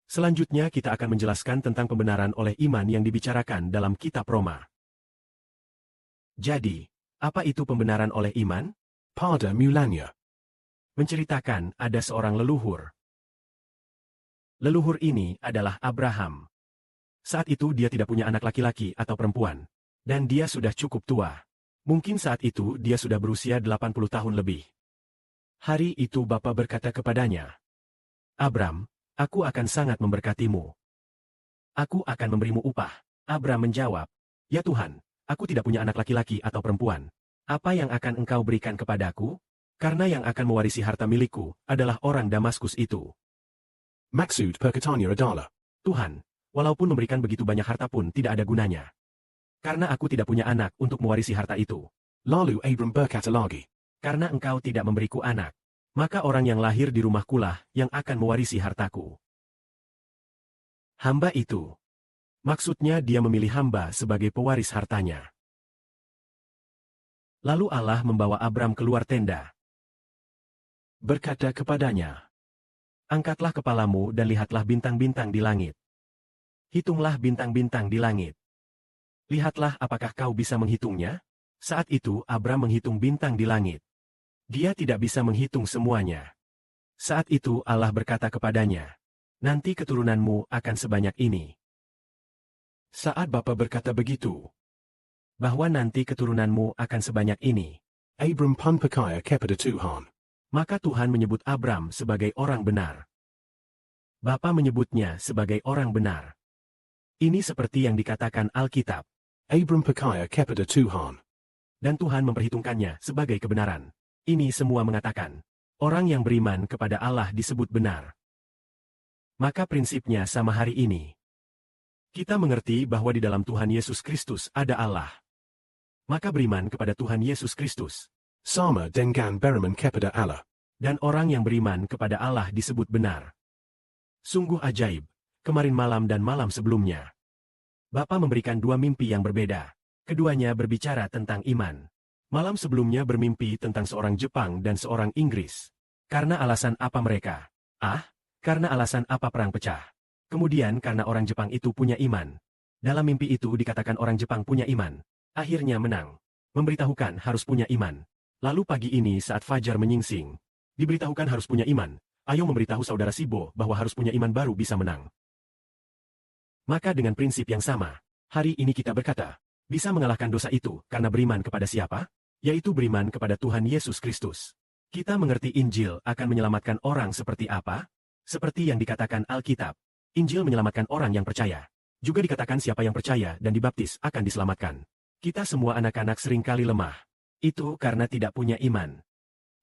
Selanjutnya kita akan menjelaskan tentang pembenaran oleh iman yang dibicarakan dalam kitab Roma. Jadi, apa itu pembenaran oleh iman? Pada mulanya. Menceritakan ada seorang leluhur. Leluhur ini adalah Abraham. Saat itu dia tidak punya anak laki-laki atau perempuan. Dan dia sudah cukup tua. Mungkin saat itu dia sudah berusia 80 tahun lebih. Hari itu Bapa berkata kepadanya, "Abram, aku akan sangat memberkatimu. Aku akan memberimu upah." Abram menjawab, "Ya Tuhan, aku tidak punya anak laki-laki atau perempuan. Apa yang akan engkau berikan kepadaku? Karena yang akan mewarisi harta milikku adalah orang Damaskus itu." Maksud perkataannya adalah, "Tuhan, walaupun memberikan begitu banyak harta pun tidak ada gunanya. Karena aku tidak punya anak untuk mewarisi harta itu. lalu Abram berkata lagi, Karena engkau tidak memberiku anak, maka orang yang lahir di rumahkulah yang akan mewarisi hartaku." Hamba itu. Maksudnya dia memilih hamba sebagai pewaris hartanya. Lalu Allah membawa Abram keluar tenda. Berkata kepadanya, "Angkatlah kepalamu dan lihatlah bintang-bintang di langit. Hitunglah bintang-bintang di langit. Lihatlah apakah kau bisa menghitungnya?" Saat itu Abram menghitung bintang di langit. Dia tidak bisa menghitung semuanya. Saat itu Allah berkata kepadanya, "Nanti keturunanmu akan sebanyak ini." Saat Bapa berkata begitu, bahwa nanti keturunanmu akan sebanyak ini, Abram pun percaya kepada Tuhan. maka Tuhan menyebut Abram sebagai orang benar. Bapa menyebutnya sebagai orang benar. Ini seperti yang dikatakan Alkitab, Abram percaya kepada Tuhan. dan Tuhan memperhitungkannya sebagai kebenaran. Ini semua mengatakan, orang yang beriman kepada Allah disebut benar. Maka prinsipnya sama hari ini. Kita mengerti bahwa di dalam Tuhan Yesus Kristus ada Allah. Maka beriman kepada Tuhan Yesus Kristus. Sama dengan beriman kepada Allah. Dan orang yang beriman kepada Allah disebut benar. Sungguh ajaib, kemarin malam dan malam sebelumnya. Bapa memberikan dua mimpi yang berbeda. Keduanya berbicara tentang iman. Malam sebelumnya bermimpi tentang seorang Jepang dan seorang Inggris. Karena alasan apa mereka? Karena alasan apa perang pecah? Kemudian karena orang Jepang itu punya iman. Dalam mimpi itu dikatakan orang Jepang punya iman. Akhirnya menang. Memberitahukan harus punya iman. Lalu pagi ini saat fajar menyingsing, diberitahukan harus punya iman. Ayo memberitahu saudara Sibo bahwa harus punya iman baru bisa menang. Maka dengan prinsip yang sama, hari ini kita berkata, bisa mengalahkan dosa itu karena beriman kepada siapa? Yaitu beriman kepada Tuhan Yesus Kristus. Kita mengerti Injil akan menyelamatkan orang seperti apa? Seperti yang dikatakan Alkitab, Injil menyelamatkan orang yang percaya. Juga dikatakan siapa yang percaya dan dibaptis akan diselamatkan. Kita semua anak-anak seringkali lemah. Itu karena tidak punya iman.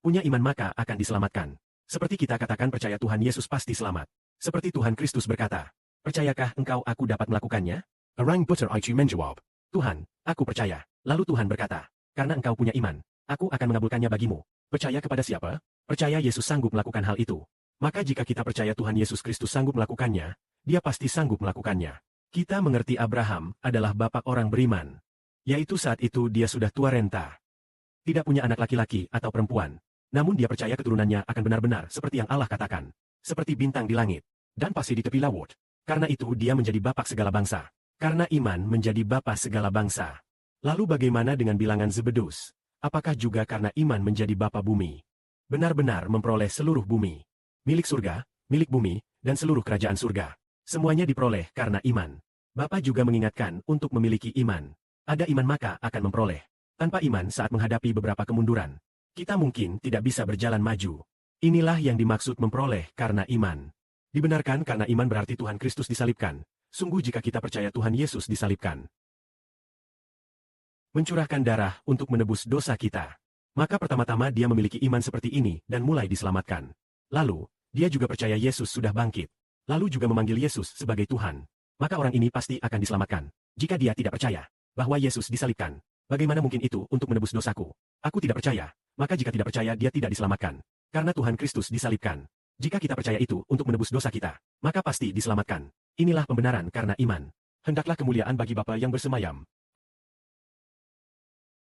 Punya iman maka akan diselamatkan. Seperti kita katakan percaya Tuhan Yesus pasti selamat. Seperti Tuhan Kristus berkata, "Percayakah engkau aku dapat melakukannya?" Orang buta itu menjawab, "Tuhan, aku percaya." Lalu Tuhan berkata, "Karena engkau punya iman, aku akan mengabulkannya bagimu." Percaya kepada siapa? Percaya Yesus sanggup melakukan hal itu. Maka jika kita percaya Tuhan Yesus Kristus sanggup melakukannya, dia pasti sanggup melakukannya. Kita mengerti Abraham adalah bapak orang beriman. Yaitu saat itu dia sudah tua renta. Tidak punya anak laki-laki atau perempuan. Namun dia percaya keturunannya akan benar-benar seperti yang Allah katakan. Seperti bintang di langit. Dan pasir di tepi laut. Karena itu dia menjadi bapak segala bangsa. Karena iman menjadi bapak segala bangsa. Lalu bagaimana dengan bilangan Zebedus? Apakah juga karena iman menjadi bapa bumi? Benar-benar memperoleh seluruh bumi. Milik surga, milik bumi, dan seluruh kerajaan surga. Semuanya diperoleh karena iman. Bapa juga mengingatkan untuk memiliki iman. Ada iman maka akan memperoleh. Tanpa iman saat menghadapi beberapa kemunduran, kita mungkin tidak bisa berjalan maju. Inilah yang dimaksud memperoleh karena iman. Dibenarkan karena iman berarti Tuhan Kristus disalibkan. Sungguh jika kita percaya Tuhan Yesus disalibkan, mencurahkan darah untuk menebus dosa kita, maka pertama-tama dia memiliki iman seperti ini dan mulai diselamatkan. Lalu, dia juga percaya Yesus sudah bangkit. Lalu juga memanggil Yesus sebagai Tuhan. Maka orang ini pasti akan diselamatkan. Jika dia tidak percaya bahwa Yesus disalibkan, bagaimana mungkin itu untuk menebus dosaku? Aku tidak percaya. Maka jika tidak percaya dia tidak diselamatkan. Karena Tuhan Kristus disalibkan. Jika kita percaya itu untuk menebus dosa kita, maka pasti diselamatkan. Inilah pembenaran karena iman. Hendaklah kemuliaan bagi Bapa yang bersemayam